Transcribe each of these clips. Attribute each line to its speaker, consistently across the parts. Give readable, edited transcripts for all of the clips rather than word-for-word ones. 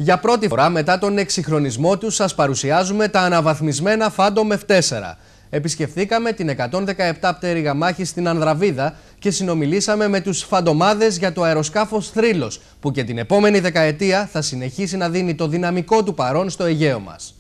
Speaker 1: Για πρώτη φορά μετά τον εξυγχρονισμό τους σας παρουσιάζουμε τα αναβαθμισμένα Phantom F4. Επισκεφθήκαμε την 117 πτέρυγα μάχη στην Ανδραβίδα και συνομιλήσαμε με τους φαντομάδες για το αεροσκάφος Θρύλος, που και την επόμενη δεκαετία θα συνεχίσει να δίνει το δυναμικό του παρόν στο Αιγαίο μας.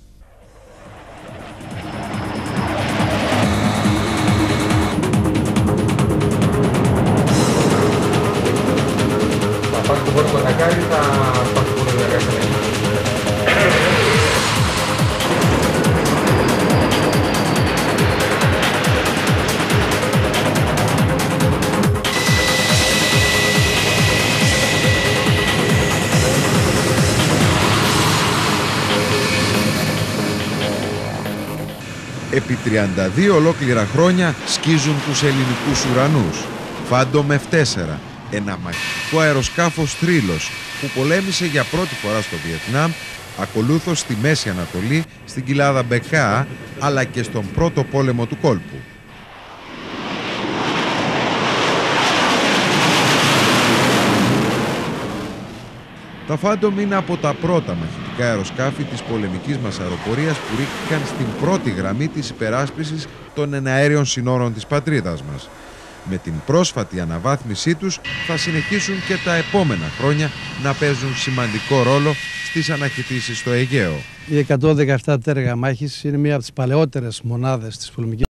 Speaker 2: Επί 32 ολόκληρα χρόνια σκίζουν τους ελληνικούς ουρανούς. Phantom F4, ένα μαχητικό αεροσκάφος Θρύλος που πολέμησε για πρώτη φορά στο Βιετνάμ, ακολούθως στη Μέση Ανατολή, στην κοιλάδα Μπεκά, αλλά και στον πρώτο πόλεμο του κόλπου. Τα Phantom είναι από τα πρώτα μαχητικά αεροσκάφη της πολεμικής μας αεροπορίας που ρίχτηκαν στην πρώτη γραμμή της υπεράσπισης των εναέριων συνόρων της πατρίδας μας. Με την πρόσφατη αναβάθμισή τους θα συνεχίσουν και τα επόμενα χρόνια να παίζουν σημαντικό ρόλο στις αναχαιτήσεις στο Αιγαίο.
Speaker 3: Η 117 πτέρυγα μάχης είναι μία από τις παλαιότερες μονάδες της πολεμικής